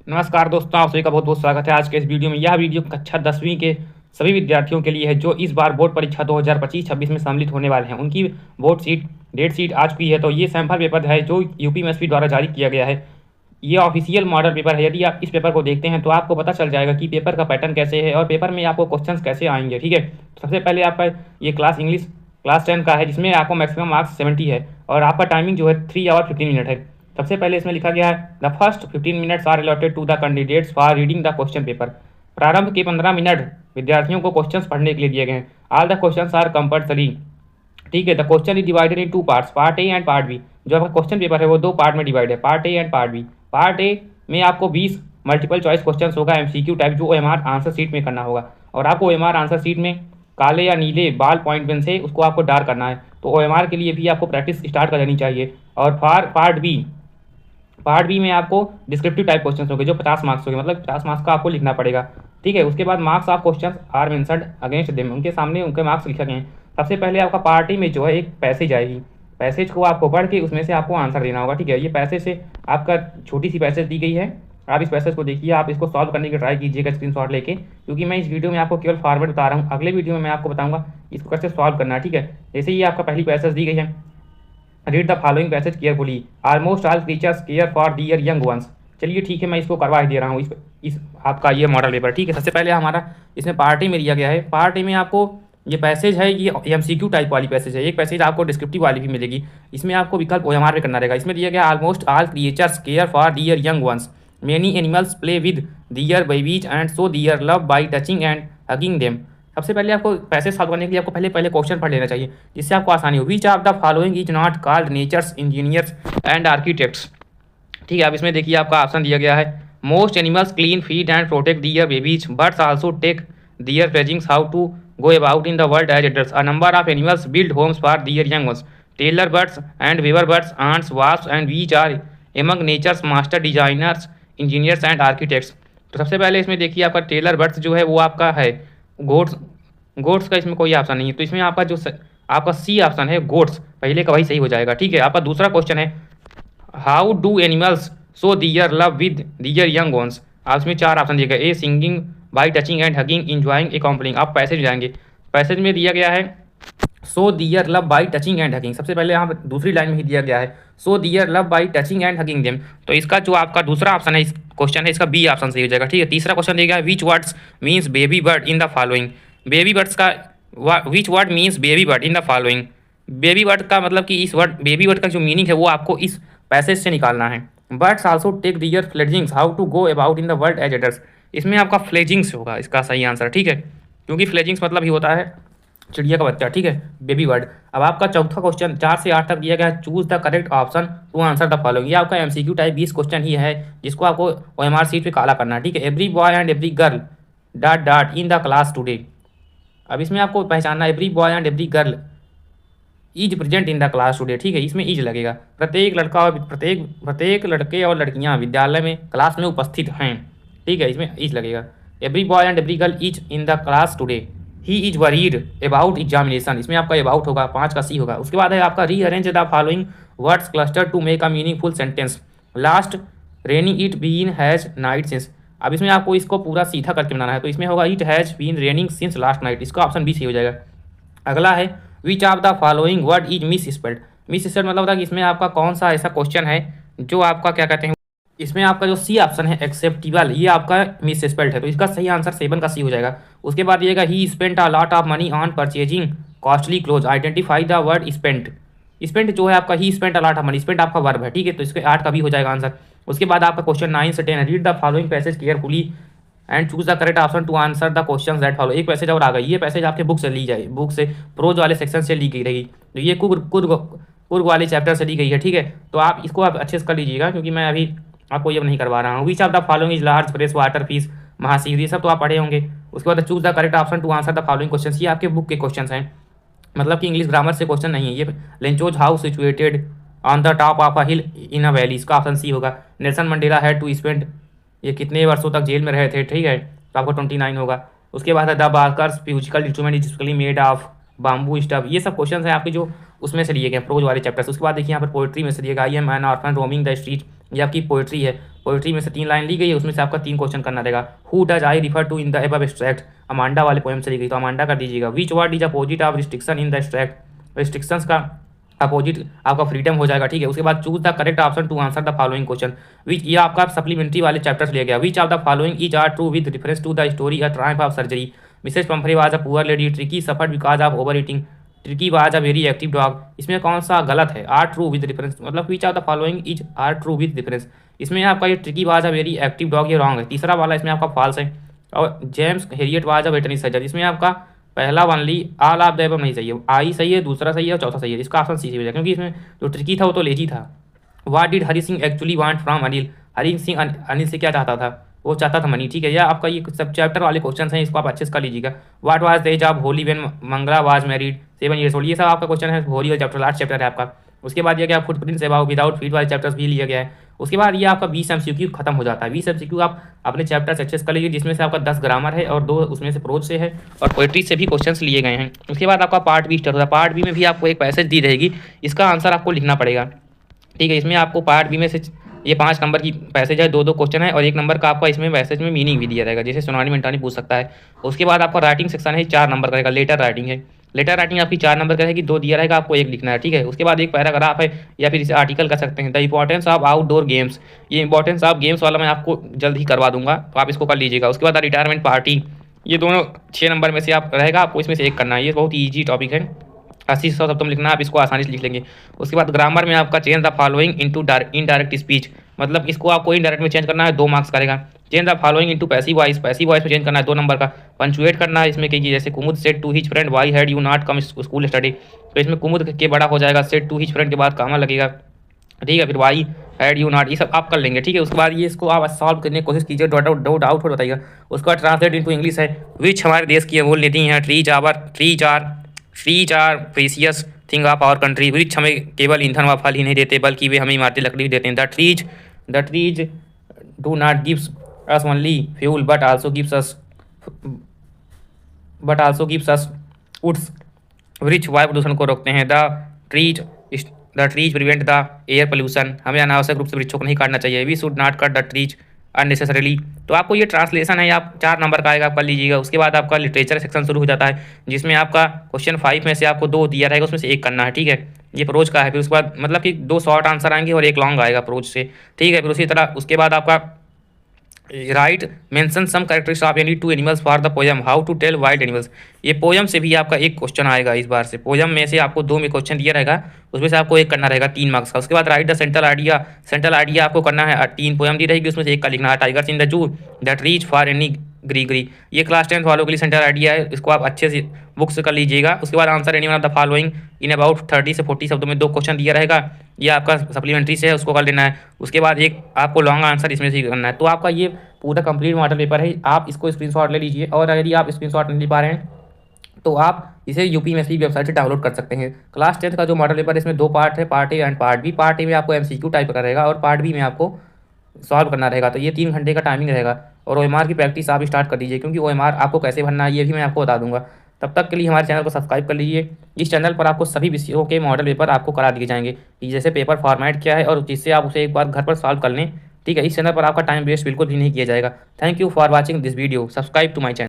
नमस्कार दोस्तों, आप सभी का बहुत बहुत स्वागत है आज के इस वीडियो में। यह वीडियो कक्षा 10वीं के सभी विद्यार्थियों के लिए है जो इस बार बोर्ड परीक्षा 2025-26 में सम्मिलित होने वाले हैं। उनकी बोर्ड डेट शीट आ चुकी है। तो ये सैम्पल पेपर है जो यूपीएससी द्वारा जारी किया गया है। ये ऑफिशियल मॉडल पेपर है। यदि आप इस पेपर को देखते हैं तो आपको पता चल जाएगा कि पेपर का पैटर्न कैसे है और पेपर में आपको क्वेश्चन कैसे आएंगे। ठीक है, सबसे पहले आपका ये इंग्लिश क्लास 10 का है जिसमें आपको मैक्सिमम मार्क्स 70 है और आपका टाइमिंग जो है 3 आवर 15 मिनट है। सबसे पहले इसमें लिखा गया है the first 15 minutes are allotted to the candidates for reading the question paper. प्रारंभ के 15 मिनट विद्यार्थियों को क्वेश्चंस पढ़ने के लिए दिए गए हैं। All the questions are compulsory. ठीक है, the question is divided in two parts, part A and part B. जो आपका क्वेश्चन पेपर है वो दो पार्ट में डिवाइड है, part A and part B. Part A में आपको 20 मल्टीपल चॉइस क्वेश्चन होगा एमसीक्यू टाइप, जो ओएमआर आंसर शीट में करना होगा और आपको ओएमआर आंसर शीट में काले या नीले बाल पॉइंट पेन से उसको आपको डार्क करना है। तो ओएमआर के लिए भी आपको प्रैक्टिस स्टार्ट कर देनी चाहिए। और पार्ट बी में आपको डिस्क्रिप्टिव टाइप क्वेश्चन होंगे जो 50 मार्क्स होंगे, मतलब 50 मार्क्स का आपको लिखना पड़ेगा। ठीक है, उसके बाद marks of question are mentioned against them, उनके सामने उनके मार्क्स लिखे गए हैं। सबसे पहले आपका पार्टी में जो है एक पैसेज आएगी, पैसेज को आपको पढ़ के उसमें से आपको आंसर देना होगा। ठीक है, ये पैसेज से आपका छोटी सी पैसेज दी गई है। आप इस पैसेज को देखिए, आप इसको सॉल्व करने की ट्राई कीजिएगा स्क्रीनशॉट लेके, क्योंकि मैं इस वीडियो में आपको केवल फॉर्मेट बता रहा हूँ। अगले वीडियो में मैं आपको बताऊंगा इसको कैसे सॉल्व करना है। ठीक है, जैसे ही आपका पहली पैसेज दी गई है, read the following passage carefully, almost all creatures care for their young ones. चलिए ठीक है, मैं इसको करवा ही दे रहा हूँ इस आपका ये मॉडल पेपर। ठीक है, सबसे पहले हमारा इसमें पार्टी में दिया गया है। पार्टी में आपको ये पैसेज है, ये एमसीक्यू टाइप वाली पैसेज है। एक पैसेज आपको डिस्क्रिप्टिव वाली भी मिलेगी, इसमें आपको विकल्प ओएमआर में करना रहेगा। इसमें दिया गया almost all creatures care for their young ones, many animals play with their babies and so their love by touching and hugging them. सबसे पहले आपको पैसेज सॉल्व करने के लिए आपको पहले क्वेश्चन पढ़ लेना चाहिए, जिससे आपको आसानी हो। Which of the following is not called nature's engineers and architects. ठीक है, अब इसमें देखिए आपका ऑप्शन दिया गया है most animals clean feed and protect their babies, birds also take their fledglings, how to go about in the world as adults, a number of animals build homes for their young ones, tailor birds and weaver birds, ants, wasps and bees are among nature's master designers, engineers and architects। तो सबसे पहले इसमें देखिए आपका Taylor birds जो है वो आपका है गोट्स का इसमें कोई ऑप्शन नहीं है, तो इसमें आपका आपका सी ऑप्शन है गोट्स, पहले का वही सही हो जाएगा। ठीक है, आपका दूसरा क्वेश्चन है how do animals show their love with their young ones. आप इसमें चार ऑप्शन दिए गए, a singing by touching and hugging enjoying a complaining. आप पैसेज जाएंगे, पैसेज में दिया गया है show their love by touching and hugging. सबसे पहले यहाँ दूसरी लाइन में ही दिया गया है show their love by touching and hugging them, तो इसका जो आपका दूसरा ऑप्शन है इस क्वेश्चन है, इसका बी ऑप्शन सही हो जाएगा। ठीक है, तीसरा क्वेश्चन दिया गया which words means baby bird in the following. Baby birds का which word means baby bird in the following. Baby word का मतलब कि इस वर्ड बेबी वर्ड का जो मीनिंग है वो आपको इस पैसेज से निकालना है। Birds also take their fledglings, how to go about in the world as adults. इसमें आपका फ्लेजिंग्स होगा इसका सही आंसर। ठीक है, क्योंकि फ्लेजिंग्स मतलब ही होता है चिड़िया का बच्चा। ठीक है, बेबी बर्ड। अब आपका चौथा क्वेश्चन 4 से 8 तक दिया गया है choose the correct option to answer the following. ये आपका एमसीक्यू टाइप 20 क्वेश्चन ही है जिसको आपको ओएमआर शीट पे काला करना है। ठीक है, every boy and every girl dot dot in the class today. अब इसमें आपको पहचानना every boy and every girl is present in the class today. ठीक है, इसमें इज लगेगा, प्रत्येक लड़का और प्रत्येक लड़के और लड़कियां विद्यालय में क्लास में उपस्थित हैं। ठीक है, इसमें इज लगेगा। Every boy and every girl is in the class today, he is worried about examination. इसमें आपका अबाउट होगा, 5 का सी होगा। उसके बाद है आपका rearrange the following words cluster to make a meaningful sentence, last raining it been has night since. अब इसमें आपको इसको पूरा सीधा करके बनाना है, तो इसमें होगा it has been raining since last night, इसका ऑप्शन बी सही हो जाएगा। अगला है which of the following word is misspelled. Misspelled मतलब होता है कि इसमें आपका कौन सा ऐसा क्वेश्चन है जो आपका क्या कहते हैं, इसमें आपका जो सी ऑप्शन है एक्सेप्टेबल, ये आपका मिस स्पेल्ड है, तो इसका सही आंसर 7 का सी हो जाएगा। उसके बाद दिएगा he spent a lot of money on purchasing costly clothes, identify the word spent. Spent जो है आपका he spent a lot of money, spent आपका वर्ब है। ठीक है, तो इसके 8 का भी हो जाएगा आंसर। उसके बाद आपका क्वेश्चन 9 से 10 read the following passage carefully and choose the correct option to answer the question that follow. एक पैसेज और आ गई, ये पैसेज आपके बुक से ली जाए, बुक से प्रोज वाले सेक्शन से ली गई रहेगी, तो ये कुर्ग वाले चैप्टर से ली गई है। ठीक है, तो आप इसको आप अच्छे से कर लीजिएगा, क्योंकि मैं अभी आपको ये नहीं करवा रहा हूँ। Which of the following is large fresh water fish mahseer, ये सब तो आप पढ़े होंगे। उसके बाद choose the correct option to answer the following question, ये आपके बुक के क्वेश्चन हैं, मतलब कि इंग्लिश ग्रामर से क्वेश्चन नहीं है। ये Lencho's house situated on the top of a hill in a valley, इसका ऑप्शन सी होगा। Nelson Mandela had to spend, ये कितने वर्षों तक जेल में रहे थे। ठीक है, तो आपको 29 होगा। उसके बाद है the barkers musical instrument is made of bamboo stuff, ये सब क्वेश्चन है आपके जो उसमें से लिए गए प्रोज वाले चैप्टर्स। उसके बाद देखिए यहाँ पर पोइट्री में से दिएगा I am an orphan roaming the street, ये आपकी पोइट्री है। पोइट्री में से 3 लाइन ली गई है, उसमें से आपका 3 क्वेश्चन करना रहेगा। Who does I refer to in the above extract, Amanda वाले पोएम से ली गई तो अमांडा कर दीजिएगा। Which word is opposite of restriction in the extract, restrictions का अपोजिट आपका फ्रीडम हो जाएगा, ठीक है। उसके बाद choose the correct option to answer the following question, which ये आपका सप्लीमेंट्री वाले चैप्टर्स लिया गया। Which of the following is are true with reference to the story a Triumph of surgery, Mrs पंफरे was a poor lady, tricky suffered because of over eating, tricky was a very active dog. इसमें कौन सा गलत है? Are true with reference, मतलब which of the following is are true with reference, इसमें आपका ये tricky was a very active dog ये रॉन्ग है। तीसरा वाला इसमें आपका फॉल्स है। और James Herriot was a veterinary surgeon, इसमें आपका पहला only all of the above नहीं सही है, आई सही है, दूसरा सही है और चौथा सही है। इसका ऑप्शन सी हो जाएगा क्योंकि इसमें जो ट्रिकी था वो तो लेजी था। What did Hari Singh actually want from Anil, Hari Singh Anil से क्या चाहता था? वो चाहता था मनी, ठीक है। या आपका ये सब चैप्टर वाले क्वेश्चन हैं, इसको आप अच्छे से कर लीजिएगा। What was the age of Holi when Mangala was married, 7 years old, ये सब आपका क्वेश्चन है। होली वाला चैप्टर लास्ट चैप्टर है आपका। उसके बाद ये क्या फुटप्रिंट्स अबाउट विदाउट फीट वाले चैप्टर्स भी लिया गया है। उसके बाद ये आपका 20 MCQ खत्म हो जाता है। 20 MCQ आप अपने चैप्टर अच्छे से कर लीजिए, जिसमें से आपका 10 ग्रामर है और 2 उसमें से प्रोज से है और पोएट्री से भी क्वेश्चंस लिए गए हैं। उसके बाद आपका पार्ट बी स्टार्ट होता है। पार्ट बी में भी आपको एक पैसेज दी रहेगी, इसका आंसर आपको लिखना पड़ेगा, ठीक है। इसमें आपको पार्ट बी में से ये 5 नंबर की पैसेज है, 2 क्वेश्चन है और 1 नंबर का आपका इसमें पैसेज में मीनिंग भी दिया रहेगा, जैसे सुनानी मिंटानी पूछ सकता है। उसके बाद आपका राइटिंग सेक्शन है, 4 नंबर का रहेगा। लेटर राइटिंग है, लेटर राइटिंग आपकी 4 नंबर का रहेगी, 2 दिया रहेगा, आपको 1 लिखना है, ठीक है। उसके बाद एक पैराग्राफ है या फिर इसे आर्टिकल कर सकते हैं। The importance of outdoor games, ये इंपॉर्टेंस ऑफ गेम्स वाला मैं आपको जल्द ही करवा दूंगा, तो आप इसको कर लीजिएगा। उसके बाद रिटायरमेंट पार्टी, ये दोनों 6 नंबर में से आप रहेगा, आपको इसमें से एक करना है। ये बहुत ईजी टॉपिक है, 80 शब्द लिखना, आप इसको आसानी से लिख लेंगे। उसके बाद ग्रामर में आपका change the following into indirect speech, मतलब इसको आपको इनडायरेक्ट में चेंज करना है, 2 मार्क्स करेगा। Change the following into passive voice, passive voice में चेंज करना है, 2 नंबर का। पंचुएट करना है इसमें कि जैसे Kumud said to his friend why had you not come school study, तो इसमें कुमुद के बड़ा हो जाएगा, सेड टू हिज फ्रेंड के बाद कामा लगेगा, ठीक है। फिर वाई हैड यू नॉट, ये सब आप कर लेंगे, ठीक है। उसके बाद ये इसको आप सॉल्व करने की कोशिश कीजिए, डाउट हो बताइएगा। उसके बाद ट्रांसलेट इनटू इंग्लिश है। विच हमारे देश की अमूल्य निधि है, trees are precious thing of our country, which हमें केवल ईंधन व फल ही नहीं देते बल्कि वे हमें इमारती लकड़ी भी देते हैं। The trees do not gives us only fuel but also gives us woods, वृक्ष वायु प्रदूषण को रोकते हैं। The trees prevent the air pollution, हमें अनावश्यक रूप से वृक्षों को नहीं काटना चाहिए। We should not cut the trees unnecessarily, तो आपको ये ट्रांसलेशन है, आप 4 नंबर का आएगा, आप कर लीजिएगा। उसके बाद आपका लिटरेचर सेक्शन शुरू हो जाता है, जिसमें आपका क्वेश्चन 5 में से आपको 2 दिया रहेगा, उसमें से 1 करना है, ठीक है। ये प्रोज का है। फिर उसके बाद मतलब कि 2 शॉर्ट आंसर आएंगे और 1 लॉन्ग आएगा प्रोज से, ठीक है। फिर उसी तरह उसके बाद आपका write mention some characteristics of any 2 animals for the poem, how to tell wild animals, ये पोयम से भी आपका 1 क्वेश्चन आएगा इस बार से। पोयम में से आपको 2 में क्वेश्चन दिया रहेगा, उसमें से आपको 1 करना रहेगा, 3 मार्क्स का। उसके बाद राइट द सेंट्रल आइडिया आपको करना है, 3 पोयम दी रहेगी, उसमें से 1 का लिखना है। Tigers in the zoo that reach for any Gregory, ये क्लास 10 वालों के लिए सेंट्रल आइडिया है, इसको आप अच्छे से बुक से कर लीजिएगा। उसके बाद answer any one of the following in about 30 से 40 शब्दों में 2 क्वेश्चन दिया रहेगा, ये आपका सप्लीमेंट्री से है, उसको कर लेना है। उसके बाद एक आपको लॉन्ग आंसर इसमें से करना है। तो आपका ये पूरा कंप्लीट मॉडल पेपर है, आप इसको स्क्रीनशॉट ले लीजिए, और यदि आप स्क्रीनशॉट नहीं ले पा रहे हैं तो आप इसे यूपीएससी वेबसाइट से डाउनलोड कर सकते हैं। क्लास 10 का जो मॉडल पेपर है इसमें 2 पार्ट है, part A and part B. Part A में आपको MCQ टाइप का रहेगा और पार्ट बी में आपको सॉल्व करना रहेगा, तो ये 3 घंटे का टाइमिंग रहेगा। और OMR की प्रैक्टिस आप स्टार्ट कर दीजिए, क्योंकि OMR आपको कैसे भरना है ये भी मैं आपको बता दूंगा। तब तक के लिए हमारे चैनल को सब्सक्राइब कर लीजिए। इस चैनल पर आपको सभी विषयों के मॉडल पेपर आपको करा दिए जाएंगे, कि जैसे पेपर फॉर्मेट क्या है और जिससे आप उसे एक बार घर पर सॉल्व कर लें, ठीक है। इस चैनल पर आपका टाइम वेस्ट बिल्कुल भी नहीं किया जाएगा। Thank you for watching this video, subscribe to my channel.